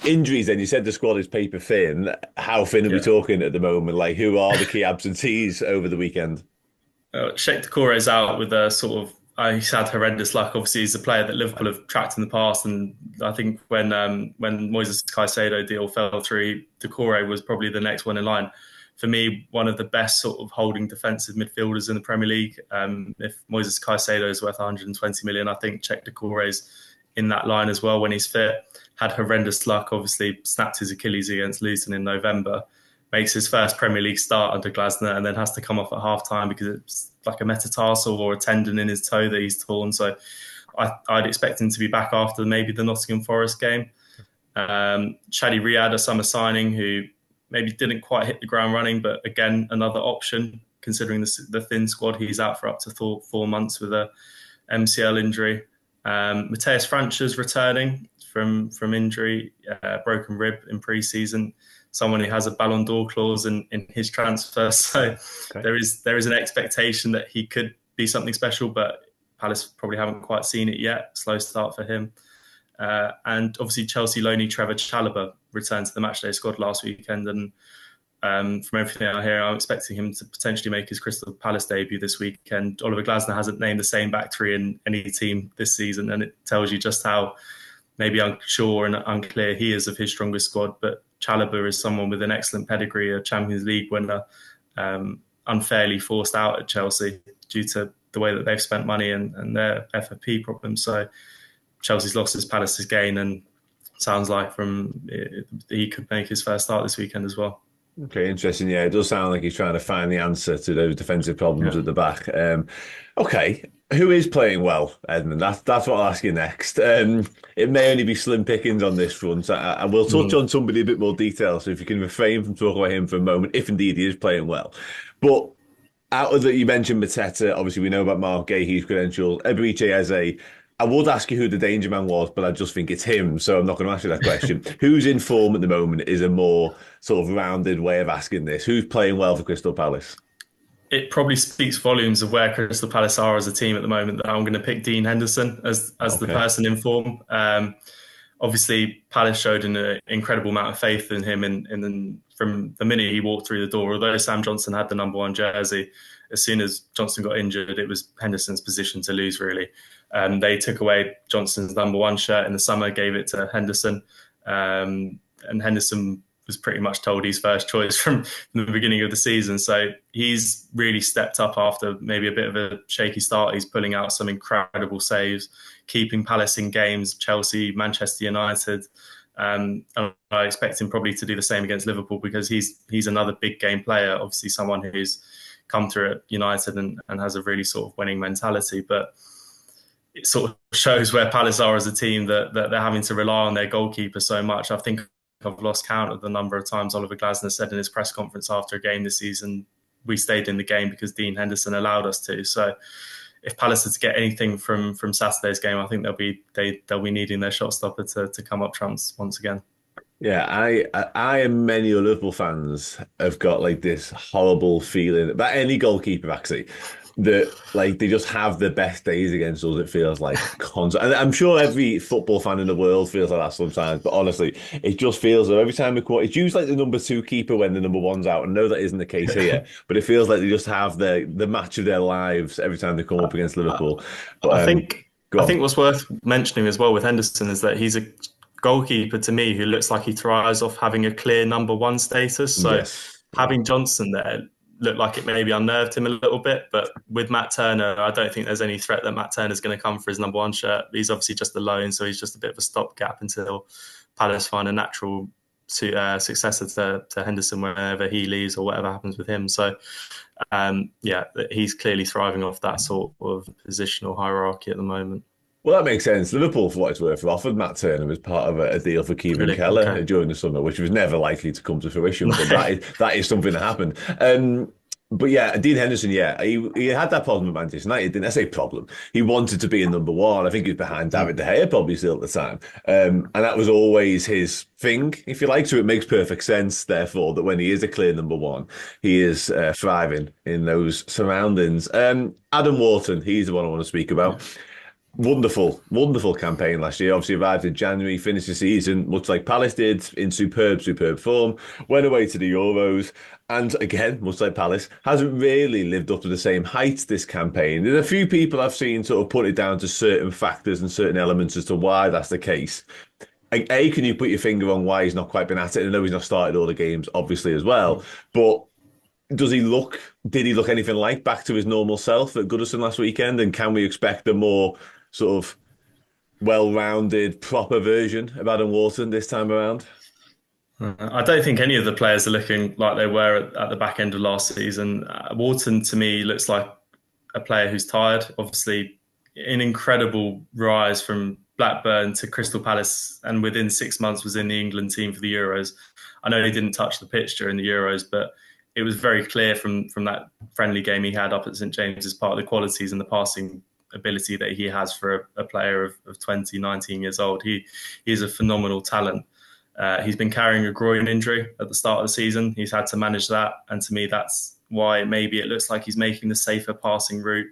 Injuries, then you said the squad is paper thin. How thin are we Yeah. talking at the moment? Like, who are the key absentees over the weekend? Sheikh Doucouré's out with a sort of. He's had horrendous luck. Obviously, he's a player that Liverpool have tracked in the past, and I think when Moises Caicedo deal fell through, Doucouré was probably the next one in line. For me, one of the best sort of holding defensive midfielders in the Premier League. If Moises Caicedo is worth 120 million, I think Cheikh Doucouré's in that line as well when he's fit. Had horrendous luck. Obviously, snapped his Achilles against Luton in November, makes his first Premier League start under Glasner and then has to come off at half time because it's like a metatarsal or a tendon in his toe that he's torn. So I'd expect him to be back after maybe the Nottingham Forest game. Shadi Riyad, a summer signing who maybe didn't quite hit the ground running, but again, another option considering the thin squad. He's out for up to 4 months with a MCL injury. Mateus Franch's returning from injury, broken rib in pre-season. Someone who has a Ballon d'Or clause in his transfer, so Okay. there is an expectation that he could be something special, but Palace probably haven't quite seen it yet. Slow start for him. And obviously Chelsea loanee Trevor Chalobah returned to the matchday squad last weekend, and from everything I hear, I'm expecting him to potentially make his Crystal Palace debut this weekend. Oliver Glasner hasn't named the same back three in any team this season, and it tells you just how maybe unsure and unclear he is of his strongest squad. But Chalobah is someone with an excellent pedigree, a Champions League winner, unfairly forced out at Chelsea due to the way that they've spent money and their FFP problems. So Chelsea's lost is Palace's gain, and sounds like he could make his first start this weekend as well. Okay, interesting. Yeah, it does sound like he's trying to find the answer to those defensive problems Yeah. at the back. Okay, who is playing well, Edmund? That's what I'll ask you next. It may only be slim pickings on this front. I will touch Mm. on somebody a bit more detail, so if you can refrain from talking about him for a moment, if indeed he is playing well. But out of that, you mentioned Mateta. Obviously, we know about Mark Gahey's credentials. Eberechi Eze. I would ask you who the danger man was, but I just think it's him, so I'm not going to ask you that question. Who's in form at the moment is a more sort of rounded way of asking this. Who's playing well for Crystal Palace? It probably speaks volumes of where Crystal Palace are as a team at the moment that I'm going to pick Dean Henderson as the Okay. person in form. Obviously, Palace showed an incredible amount of faith in him, from the minute he walked through the door. Although Sam Johnson had the number one jersey, as soon as Johnson got injured, it was Henderson's position to lose. Really, they took away Johnson's number one shirt in the summer, gave it to Henderson, and Henderson was pretty much told he's first choice from the beginning of the season. So he's really stepped up after maybe a bit of a shaky start. He's pulling out some incredible saves, keeping Palace in games, Chelsea, Manchester United. And I expect him probably to do the same against Liverpool because he's another big game player. Obviously, someone who's come through at United and has a really sort of winning mentality. But it sort of shows where Palace are as a team that they're having to rely on their goalkeeper so much. I think I've lost count of the number of times Oliver Glasner said in his press conference after a game this season, we stayed in the game because Dean Henderson allowed us to. So if Palace are to get anything from Saturday's game, I think they'll be needing their shot stopper to come up trumps once again. Yeah, I and many other Liverpool fans have got like this horrible feeling about any goalkeeper actually that like they just have the best days against us. It feels like constant. And I'm sure every football fan in the world feels like that sometimes, but honestly, it just feels like every time we quote, it's usually like the number two keeper when the number one's out. I know that isn't the case here, but it feels like they just have the match of their lives every time they come up against Liverpool. I But think go I on. think what's worth mentioning as well with Henderson is that he's a goalkeeper to me who looks like he thrives off having a clear number one status. So Yes. Yeah. having Johnson there looked like it maybe unnerved him a little bit. But with Matt Turner, I don't think there's any threat that Matt Turner is going to come for his number one shirt. He's obviously just a loan, so he's just a bit of a stopgap until Palace find a natural successor to Henderson wherever he leaves or whatever happens with him. So, yeah, he's clearly thriving off that sort of positional hierarchy at the moment. Well, that makes sense. Liverpool, for what it's worth, have offered Matt Turner as part of a deal for Kevin Really? Keller Okay. during the summer, which was never likely to come to fruition. But that is something that happened. But yeah, Dean Henderson, yeah, he had that problem with Manchester United. Didn't I say problem? He wanted to be in number one. I think he was behind David De Gea probably still at the time, and that was always his thing, if you like. So it makes perfect sense, therefore, that when he is a clear number one, he is thriving in those surroundings. Adam Wharton, he's the one I want to speak about. Wonderful, wonderful campaign last year. Obviously arrived in January, finished the season much like Palace did in superb, superb form. Went away to the Euros, and again, much like Palace, hasn't really lived up to the same heights this campaign. There's a few people I've seen sort of put it down to certain factors and certain elements as to why that's the case. A, can you put your finger on why he's not quite been at it? I know he's not started all the games, obviously, as well. But does he look, did he look anything like back to his normal self at Goodison last weekend? And can we expect a more sort of well-rounded, proper version of Adam Wharton this time around? I don't think any of the players are looking like they were at the back end of last season. Wharton, to me, looks like a player who's tired. Obviously, an incredible rise from Blackburn to Crystal Palace, and within 6 months was in the England team for the Euros. I know he didn't touch the pitch during the Euros, but it was very clear from that friendly game he had up at St James's Park, the qualities and the passing ability that he has for a player of 20, 19 years old. He is a phenomenal talent. He's been carrying a groin injury at the start of the season. He's had to manage that. And to me, that's why maybe it looks like he's making the safer passing route.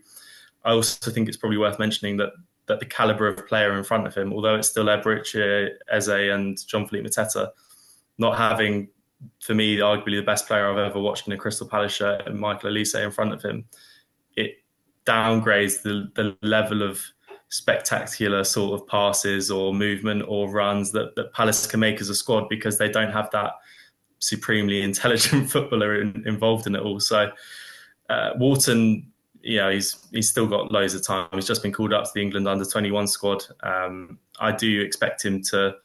I also think it's probably worth mentioning that the calibre of player in front of him, although it's still Ebrich, Eze and Jean-Philippe Mateta, not having, for me, arguably the best player I've ever watched in a Crystal Palace shirt and Michael Olise in front of him, it downgrades the level of spectacular sort of passes or movement or runs that Palace can make as a squad, because they don't have that supremely intelligent footballer involved in it all. So Wharton, he's still got loads of time. He's just been called up to the England under-21 squad. I do expect him to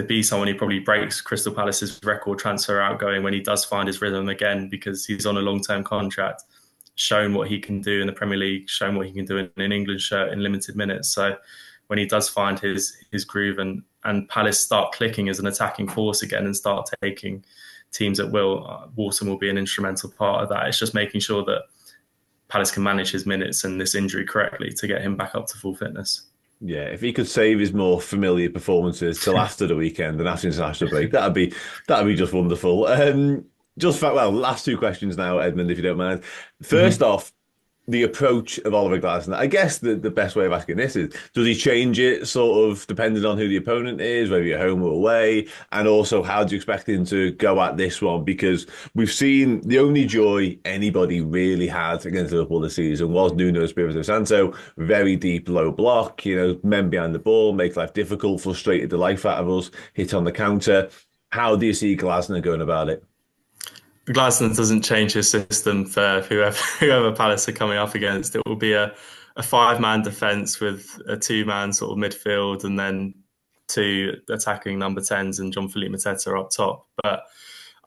be someone who probably breaks Crystal Palace's record transfer outgoing when he does find his rhythm again, because he's on a long-term contract, shown what he can do in the Premier League, shown what he can do in an England shirt in limited minutes. So when he does find his groove and Palace start clicking as an attacking force again and start taking teams at will, Wharton will be an instrumental part of that. It's just making sure that Palace can manage his minutes and this injury correctly to get him back up to full fitness. Yeah, if he could save his more familiar performances till after the weekend and after international break, that'd be just wonderful. Last two questions now, Edmund, if you don't mind. First off, the approach of Oliver Glasner. I guess the best way of asking this is, does he change it sort of depending on who the opponent is, whether you're home or away? And also, how do you expect him to go at this one? Because we've seen the only joy anybody really had against Liverpool this season was Nuno Espirito Santo. Very deep, low block, men behind the ball, make life difficult, frustrated the life out of us, hit on the counter. How do you see Glasner going about it? Glasner doesn't change his system for whoever Palace are coming up against. It will be a five-man defence with a two-man sort of midfield and then two attacking number 10s and Jean-Philippe Mateta up top. But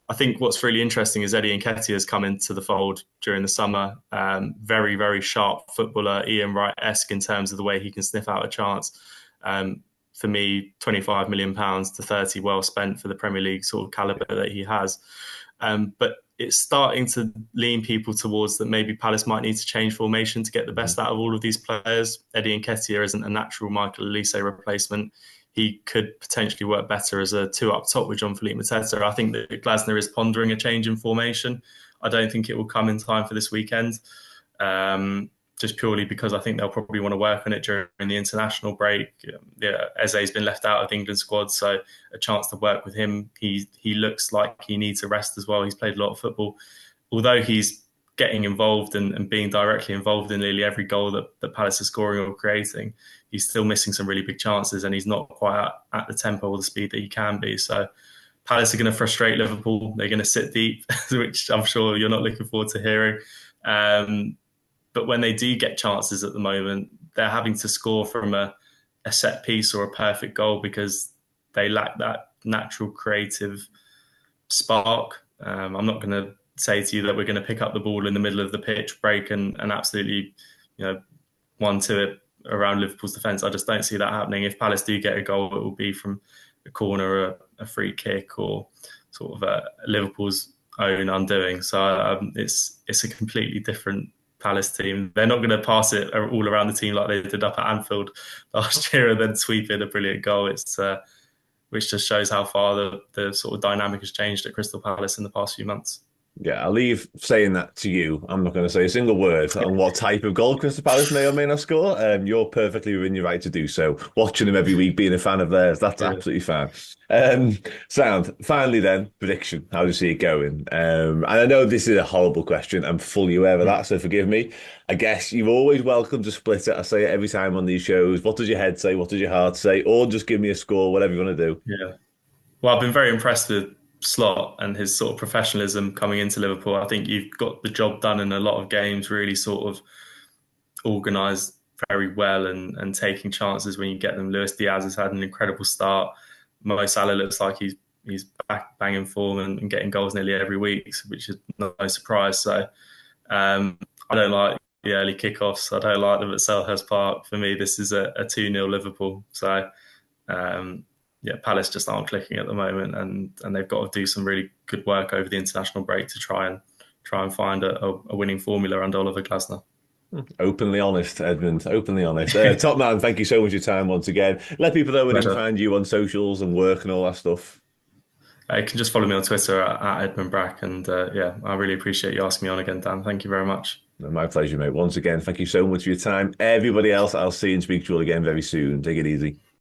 I think what's really interesting is Eddie Nketiah has come into the fold during the summer. Very, very sharp footballer, Ian Wright-esque in terms of the way he can sniff out a chance. For me, £25 million to 30 well spent for the Premier League sort of calibre that he has. But it's starting to lean people towards that maybe Palace might need to change formation to get the best out of all of these players. Eddie Nketiah isn't a natural Michael Olise replacement. He could potentially work better as a two up top with Jean-Philippe Mateta. I think that Glasner is pondering a change in formation. I don't think it will come in time for this weekend, just purely because I think they'll probably want to work on it during the international break. Eze's been left out of the England squad, so a chance to work with him. He looks like he needs a rest as well. He's played a lot of football. Although he's getting involved and being directly involved in nearly every goal that Palace is scoring or creating, he's still missing some really big chances and he's not quite at the tempo or the speed that he can be. So Palace are going to frustrate Liverpool. They're going to sit deep, which I'm sure you're not looking forward to hearing. But when they do get chances at the moment, they're having to score from a set piece or a perfect goal because they lack that natural creative spark. I'm not going to say to you that we're going to pick up the ball in the middle of the pitch, break and absolutely, 1-2 it around Liverpool's defence. I just don't see that happening. If Palace do get a goal, it will be from a corner, a free kick, or sort of Liverpool's own undoing. So it's a completely different Palace team. They're not going to pass it all around the team like they did up at Anfield last year and then sweep in a brilliant goal. It's which just shows how far the sort of dynamic has changed at Crystal Palace in the past few months. Yeah, I'll leave saying that to you. I'm not going to say a single word on what type of goal Crystal Palace may or may not score. You're perfectly within your right to do so. Watching them every week, being a fan of theirs, that's Yeah. absolutely fine. Sound. Finally, then, prediction. How do you see it going? And I know this is a horrible question. I'm fully aware of that, so forgive me. I guess you're always welcome to split it. I say it every time on these shows. What does your head say? What does your heart say? Or just give me a score, whatever you want to do. Yeah. Well, I've been very impressed with Slot and his sort of professionalism coming into Liverpool. I think you've got the job done in a lot of games, really sort of organised very well and taking chances when you get them. Luis Diaz has had an incredible start. Mo Salah looks like he's back banging form and getting goals nearly every week, which is no surprise. So I don't like the early kickoffs. I don't like them at Selhurst Park. For me, this is a 2-0 Liverpool. So um, yeah, Palace just aren't clicking at the moment, and they've got to do some really good work over the international break to try and find a winning formula under Oliver Glasner. Openly honest, Edmund. Openly honest. Top man, thank you so much for your time once again. Let people know where they can Pleasure. find you on socials and work and all that stuff. You can just follow me on Twitter at Edmund Brack, and yeah, I really appreciate you asking me on again, Dan. Thank you very much. My pleasure, mate. Once again, thank you so much for your time. Everybody else, I'll see and speak to you all again very soon. Take it easy.